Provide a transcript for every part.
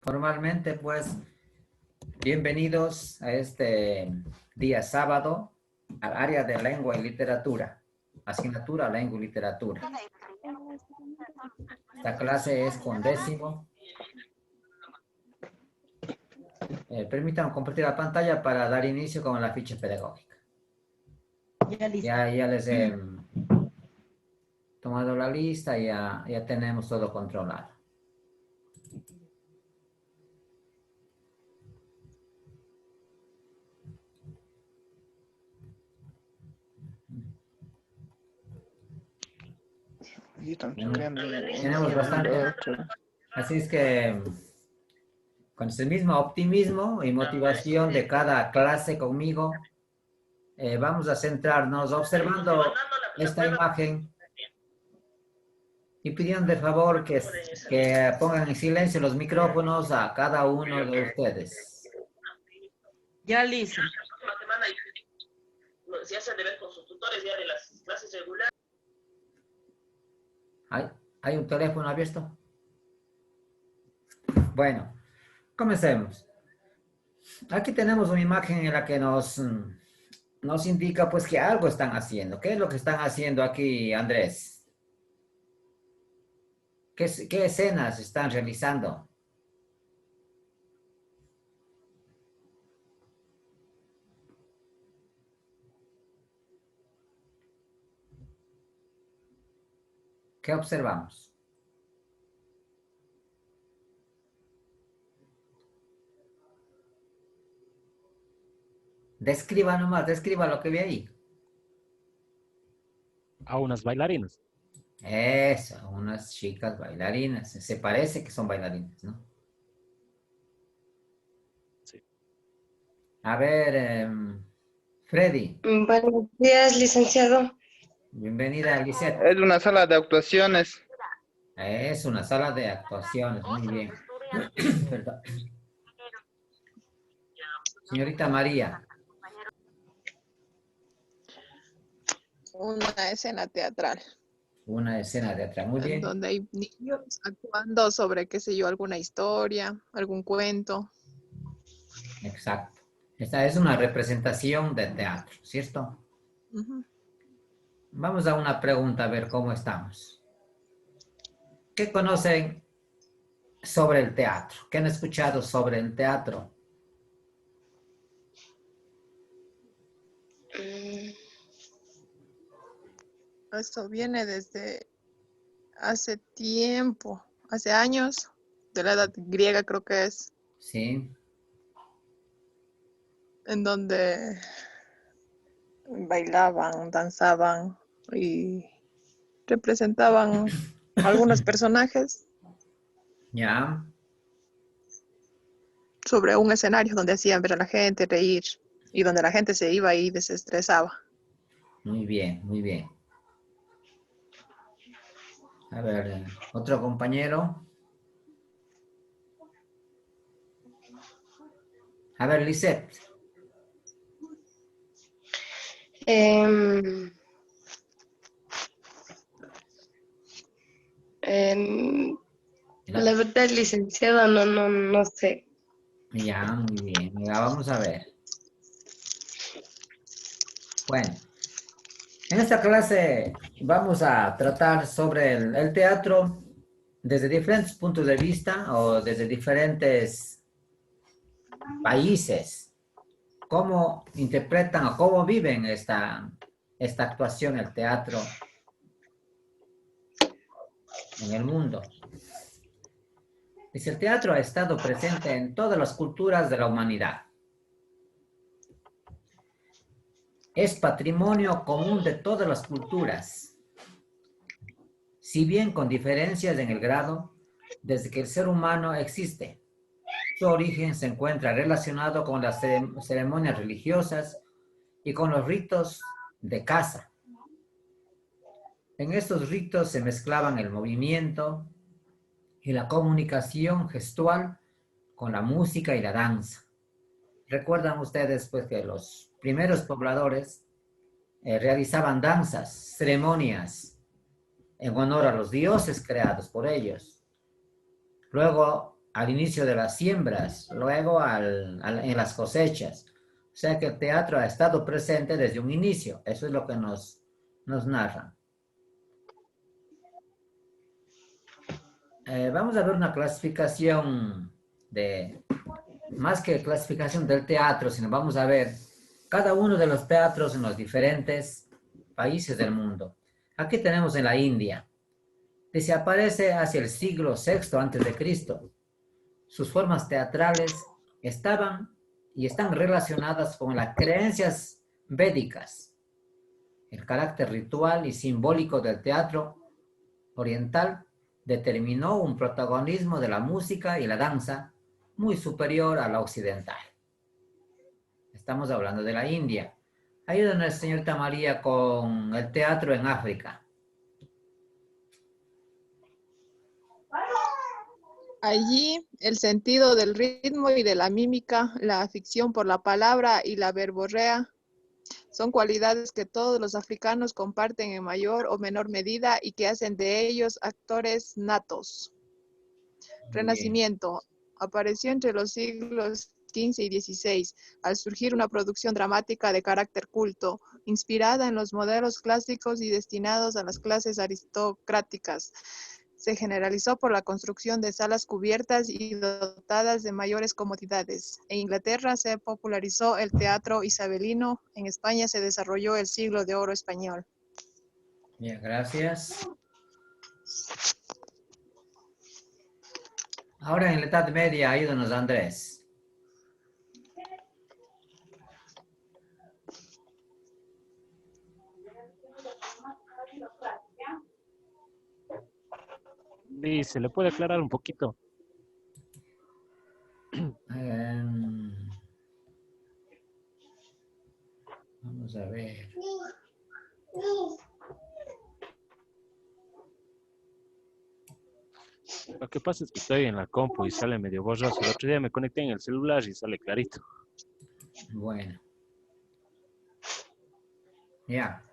Formalmente, pues, bienvenidos a este día sábado al área de lengua y literatura, asignatura lengua y literatura. Esta clase es con décimo. Permítanme compartir la pantalla para dar inicio con la ficha pedagógica. Ya les he tomado la lista, ya tenemos todo controlado. Tenemos bastante. Así es que con ese mismo optimismo y motivación de cada clase conmigo, vamos a centrarnos observando esta imagen y pidiendo de favor que pongan en silencio los micrófonos a cada uno de ustedes. Ya, Lisa. Si hacen deber con sus tutores ya de las clases regulares. ¿Hay un teléfono abierto? Bueno, comencemos. Aquí tenemos una imagen en la que nos indica pues que algo están haciendo. ¿Qué es lo que están haciendo aquí, Andrés? ¿Qué escenas están realizando? ¿Qué observamos? Describa nomás, describa lo que ve ahí. A unas bailarinas. Eso, unas chicas bailarinas. Se parece que son bailarinas, ¿no? Sí. A ver, Freddy. Buenos días, licenciado. Bienvenida, Lisette. Es una sala de actuaciones. Es una sala de actuaciones, muy bien. Perdón. Señorita María. Una escena teatral. Una escena teatral, muy bien. Donde hay niños actuando sobre, qué sé yo, alguna historia, algún cuento. Exacto. Esta es una representación de teatro, ¿cierto? Uh-huh. Vamos a una pregunta, a ver cómo estamos. ¿Qué conocen sobre el teatro? ¿Qué han escuchado sobre el teatro? Esto viene desde hace tiempo, hace años, de la edad griega creo que es. Sí. En donde bailaban, danzaban y representaban algunos personajes. Ya. Sobre un escenario donde hacían ver a la gente reír y donde la gente se iba y desestresaba. Muy bien, muy bien. A ver, otro compañero. A ver, Lisette. La verdad, licenciada, no sé. Ya, muy bien. Mira, vamos a ver. Bueno, en esta clase vamos a tratar sobre el teatro desde diferentes puntos de vista o desde diferentes países. Cómo interpretan o cómo viven esta actuación, el teatro en el mundo. Dice, el teatro ha estado presente en todas las culturas de la humanidad. Es patrimonio común de todas las culturas, si bien con diferencias en el grado desde que el ser humano existe. Su origen se encuentra relacionado con las ceremonias religiosas y con los ritos de caza. En estos ritos se mezclaban el movimiento y la comunicación gestual con la música y la danza. Recuerdan ustedes pues que los primeros pobladores realizaban danzas, ceremonias en honor a los dioses creados por ellos. Luego al inicio de las siembras, luego en las cosechas. O sea que el teatro ha estado presente desde un inicio. Eso es lo que nos narra. Vamos a ver una clasificación más que clasificación del teatro, sino vamos a ver cada uno de los teatros en los diferentes países del mundo. Aquí tenemos en la India. Dice, aparece hacia el siglo VI antes de Cristo. Sus formas teatrales estaban y están relacionadas con las creencias védicas. El carácter ritual y simbólico del teatro oriental determinó un protagonismo de la música y la danza muy superior a la occidental. Estamos hablando de la India. Ayúdanos, señorita María, con el teatro en África. Allí, el sentido del ritmo y de la mímica, la afición por la palabra y la verborrea son cualidades que todos los africanos comparten en mayor o menor medida y que hacen de ellos actores natos. Renacimiento. Apareció entre los siglos XV y XVI, al surgir una producción dramática de carácter culto, inspirada en los modelos clásicos y destinados a las clases aristocráticas. Se generalizó por la construcción de salas cubiertas y dotadas de mayores comodidades. En Inglaterra se popularizó el teatro isabelino. En España se desarrolló el siglo de oro español. Bien, gracias. Ahora en la Edad Media, ayúdanos, Andrés. Dice, ¿le puede aclarar un poquito? Vamos a ver. Lo que pasa es que estoy en la compu y sale medio borroso. El otro día me conecté en el celular y sale clarito. Bueno. Ya.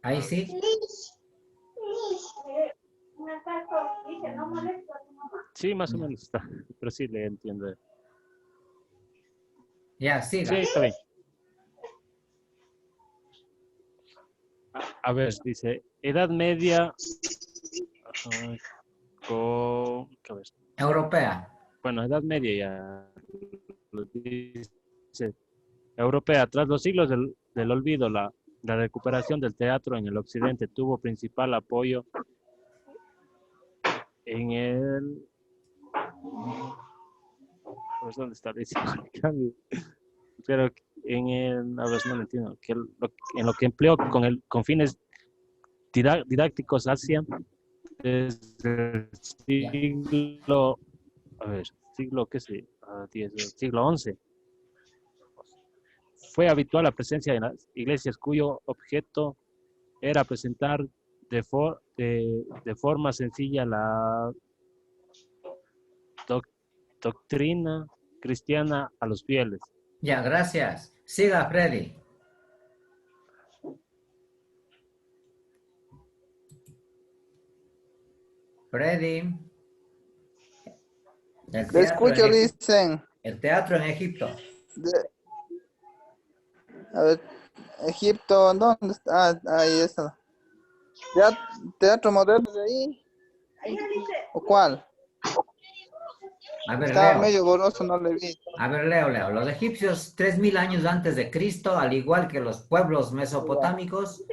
Ahí sí. Sí, más o menos está, pero sí le entiendo. Ya, siga. Sí, está bien. A ver, dice, Edad Media a ver, Europea. bueno, Edad Media ya lo dice. Europea, tras los siglos del olvido, la recuperación del teatro en el occidente tuvo principal apoyo en el... Pues, ¿dónde está? Pero en el... A ver, no lo entiendo. En lo que empleó con fines didácticos hacia desde el siglo... A ver, siglo, ¿qué sé? Siglo XI. Fue habitual la presencia en las iglesias cuyo objeto era presentar de forma sencilla la doctrina cristiana a los fieles. Ya, gracias. Siga, Freddy. Freddy. Le escucho, dicen. El teatro en Egipto. A ver, Egipto, ¿dónde está? Ah, ahí está. ¿Teatro moderno de ahí? ¿O cuál? A ver, Estaba Leo. medio borroso, no le vi. A ver, Leo. Los egipcios, 3000 años antes de Cristo, al igual que los pueblos mesopotámicos,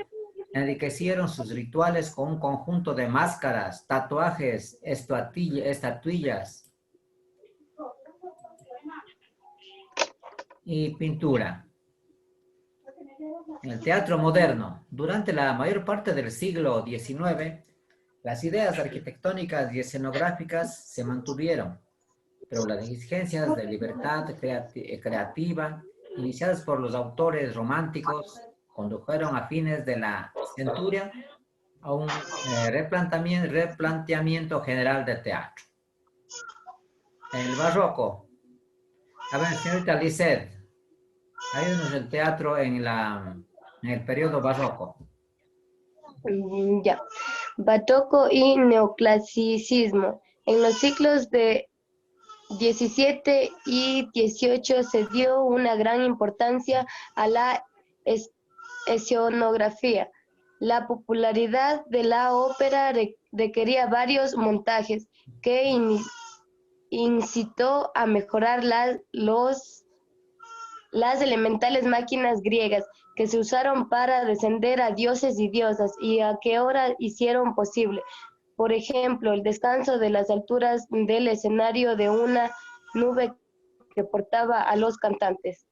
enriquecieron sus rituales con un conjunto de máscaras, tatuajes, estatuillas y pintura. En el teatro moderno, durante la mayor parte del siglo XIX, las ideas arquitectónicas y escenográficas se mantuvieron, pero las exigencias de libertad creativa iniciadas por los autores románticos condujeron a fines de la centuria a un replanteamiento general del teatro. En el barroco, a ver, señorita Lisset, ayúdanos el teatro en el periodo barroco. Ya. Barroco y neoclasicismo. En los siglos de 17 y 18 se dio una gran importancia a la escenografía. La popularidad de la ópera requería varios montajes que incitó a mejorar las elementales máquinas griegas que se usaron para descender a dioses y diosas y a que ahora hicieron posible. Por ejemplo, el descanso de las alturas del escenario de una nube que portaba a los cantantes.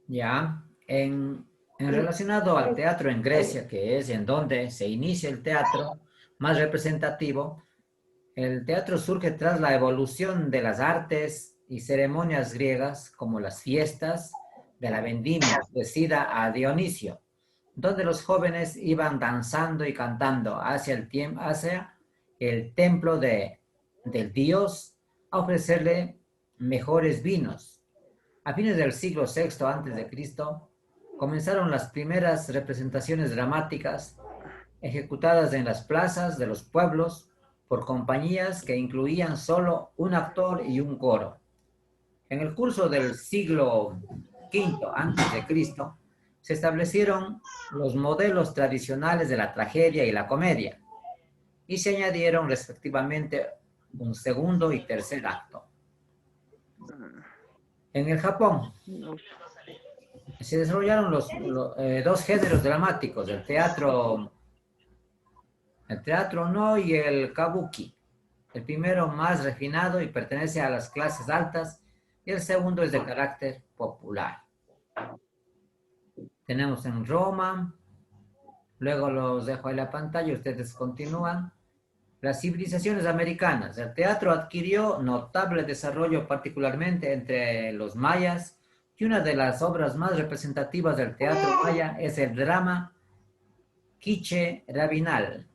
Ya, en relacionado al teatro en Grecia, que es en donde se inicia el teatro más representativo, el teatro surge tras la evolución de las artes y ceremonias griegas, como las fiestas de la vendimia, ofrecida a Dionisio, donde los jóvenes iban danzando y cantando hacia el templo del dios a ofrecerle mejores vinos. A fines del siglo VI a.C., comenzaron las primeras representaciones dramáticas ejecutadas en las plazas de los pueblos por compañías que incluían solo un actor y un coro. En el curso del siglo V a.C., se establecieron los modelos tradicionales de la tragedia y la comedia, y se añadieron respectivamente un segundo y tercer acto. En el Japón se desarrollaron dos géneros dramáticos, el teatro no y el kabuki. El primero más refinado y pertenece a las clases altas, y el segundo es de carácter popular. Tenemos en Roma, luego los dejo en la pantalla, ustedes continúan. Las civilizaciones americanas. El teatro adquirió notable desarrollo particularmente entre los mayas, y una de las obras más representativas del teatro maya es el drama Quiché Rabinal,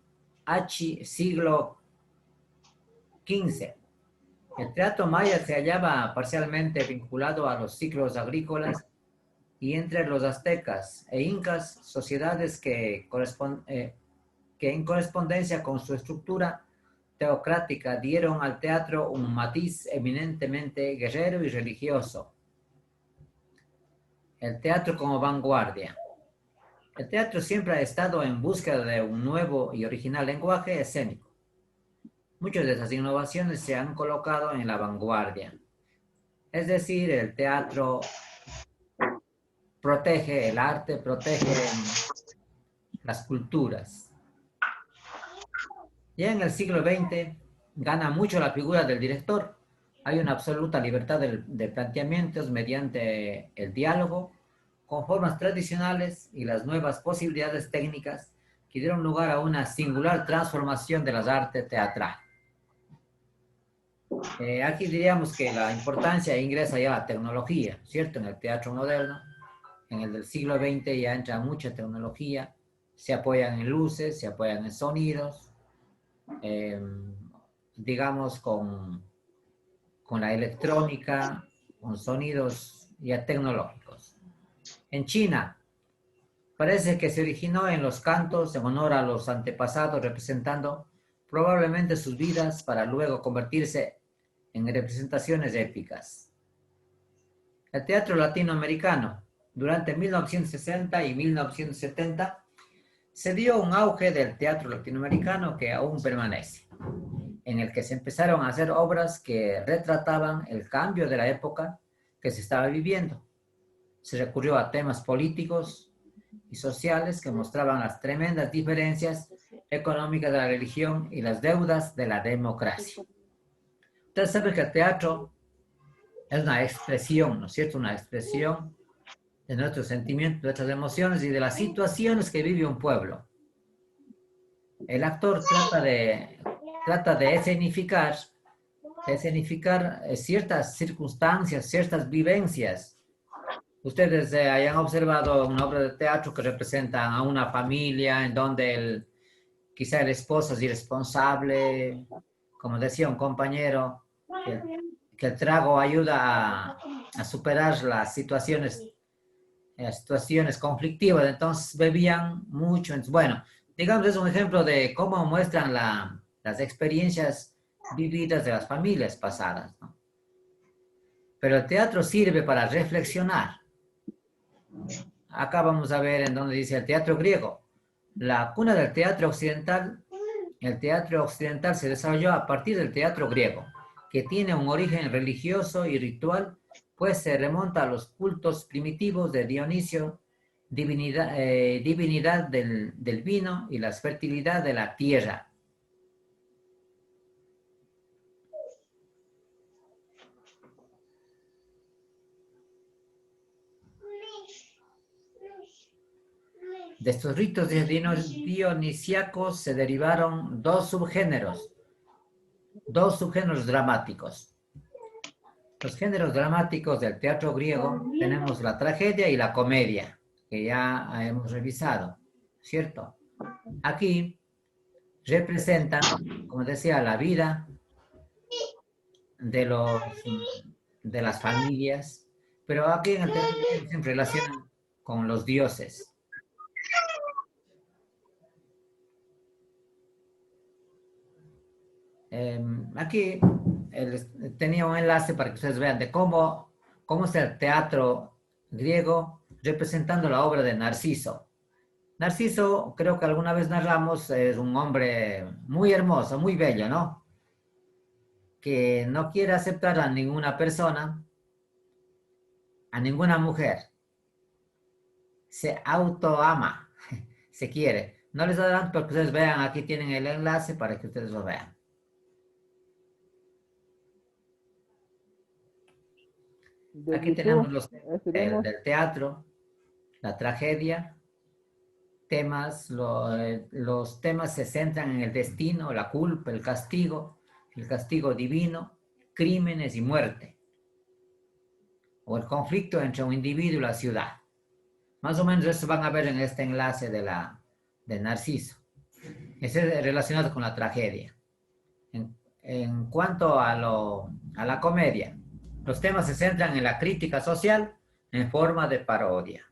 siglo XV. El teatro maya se hallaba parcialmente vinculado a los ciclos agrícolas y entre los aztecas e incas, sociedades que en correspondencia con su estructura teocrática dieron al teatro un matiz eminentemente guerrero y religioso. El teatro como vanguardia. El teatro siempre ha estado en búsqueda de un nuevo y original lenguaje escénico. Muchas de esas innovaciones se han colocado en la vanguardia. Es decir, el teatro protege el arte, protege las culturas. Ya en el siglo XX gana mucho la figura del director. Hay una absoluta libertad de planteamientos mediante el diálogo, con formas tradicionales y las nuevas posibilidades técnicas que dieron lugar a una singular transformación de las artes teatrales. Aquí diríamos que la importancia ingresa ya la tecnología, ¿cierto? En el teatro moderno, en el del siglo XX ya entra mucha tecnología, se apoyan en luces, se apoyan en sonidos, digamos con la electrónica, con sonidos ya tecnológicos. En China, parece que se originó en los cantos en honor a los antepasados, representando probablemente sus vidas para luego convertirse en representaciones épicas. El teatro latinoamericano, durante 1960 y 1970, se dio un auge del teatro latinoamericano que aún permanece, en el que se empezaron a hacer obras que retrataban el cambio de la época que se estaba viviendo. Se recurrió a temas políticos y sociales que mostraban las tremendas diferencias económicas de la religión y las deudas de la democracia. Ustedes saben que el teatro es una expresión, ¿no es cierto? Una expresión de nuestros sentimientos, de nuestras emociones y de las situaciones que vive un pueblo. El actor trata de escenificar ciertas circunstancias, ciertas vivencias. Ustedes hayan observado una obra de teatro que representa a una familia en donde quizá el esposo es irresponsable, como decía un compañero, que el trago ayuda a superar las situaciones conflictivas, entonces bebían mucho. Bueno, digamos, es un ejemplo de cómo muestran las experiencias vividas de las familias pasadas, ¿no? Pero el teatro sirve para reflexionar. Acá vamos a ver en donde dice el teatro griego. La cuna del teatro occidental, el teatro occidental se desarrolló a partir del teatro griego, que tiene un origen religioso y ritual, pues se remonta a los cultos primitivos de Dionisio, divinidad del vino y la fertilidad de la tierra. De estos ritos dionisíacos se derivaron dos subgéneros dramáticos. Los géneros dramáticos del teatro griego tenemos la tragedia y la comedia, que ya hemos revisado, ¿cierto? Aquí representan, como decía, la vida de las familias, pero aquí en el teatro griego se relacionan con los dioses. Aquí tenía un enlace para que ustedes vean de cómo es el teatro griego representando la obra de Narciso. Narciso, creo que alguna vez narramos, es un hombre muy hermoso, muy bello, ¿no? Que no quiere aceptar a ninguna persona, a ninguna mujer. Se autoama, se quiere. No les adelanto para que ustedes vean, aquí tienen el enlace para que ustedes lo vean. Aquí tenemos los temas del teatro, la tragedia, temas, los temas se centran en el destino, la culpa, el castigo divino, crímenes y muerte, o el conflicto entre un individuo y la ciudad. Más o menos eso van a ver en este enlace de Narciso. Ese es relacionado con la tragedia. En cuanto a la comedia, los temas se centran en la crítica social en forma de parodia.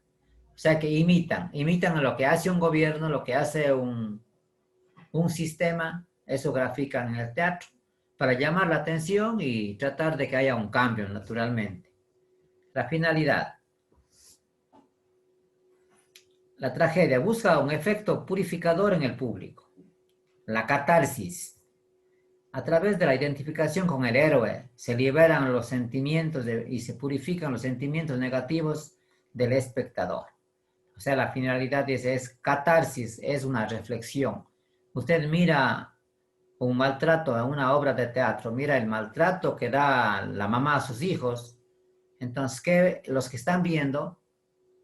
O sea que imitan lo que hace un gobierno, lo que hace un sistema, eso grafican en el teatro, para llamar la atención y tratar de que haya un cambio naturalmente. La finalidad. La tragedia busca un efecto purificador en el público. La catarsis. A través de la identificación con el héroe, se liberan los sentimientos y se purifican los sentimientos negativos del espectador. O sea, la finalidad es catarsis, es una reflexión. Usted mira un maltrato en una obra de teatro, mira el maltrato que da la mamá a sus hijos, entonces los que están viendo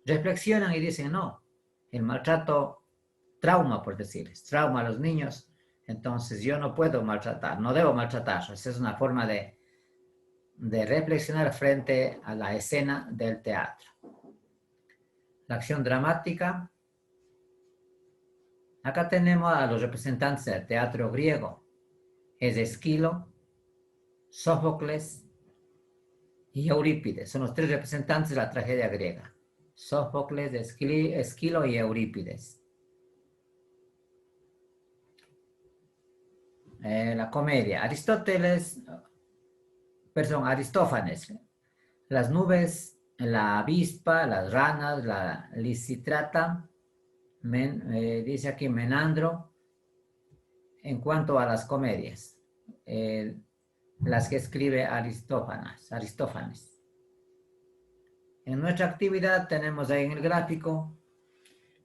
reflexionan y dicen, no, el maltrato trauma, por decirles, trauma a los niños, entonces yo no puedo maltratar, no debo maltratar. Esa es una forma de reflexionar frente a la escena del teatro. La acción dramática. Acá tenemos a los representantes del teatro griego. Es Esquilo, Sófocles y Eurípides. Son los tres representantes de la tragedia griega. Sófocles, Esquilo y Eurípides. La comedia. Aristófanes. Las nubes, la avispa, las ranas, la lisistrata, dice aquí Menandro. En cuanto a las comedias, las que escribe Aristófanes. En nuestra actividad tenemos ahí en el gráfico,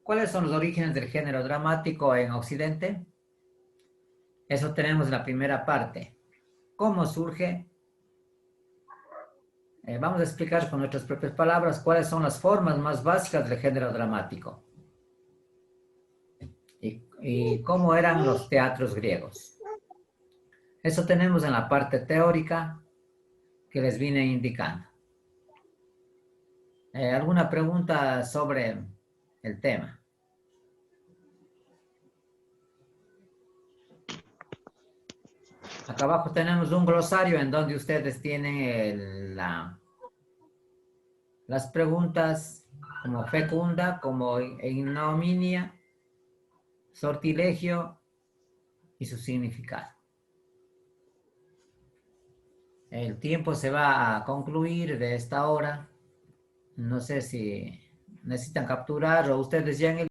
¿cuáles son los orígenes del género dramático en Occidente? Eso tenemos en la primera parte. ¿Cómo surge? Vamos a explicar con nuestras propias palabras cuáles son las formas más básicas del género dramático. Y cómo eran los teatros griegos. Eso tenemos en la parte teórica que les vine indicando. ¿Alguna pregunta sobre el tema? Acá abajo tenemos un glosario en donde ustedes tienen las preguntas como fecunda, como ignominia, sortilegio y su significado. El tiempo se va a concluir de esta hora. No sé si necesitan capturar o ustedes ya en el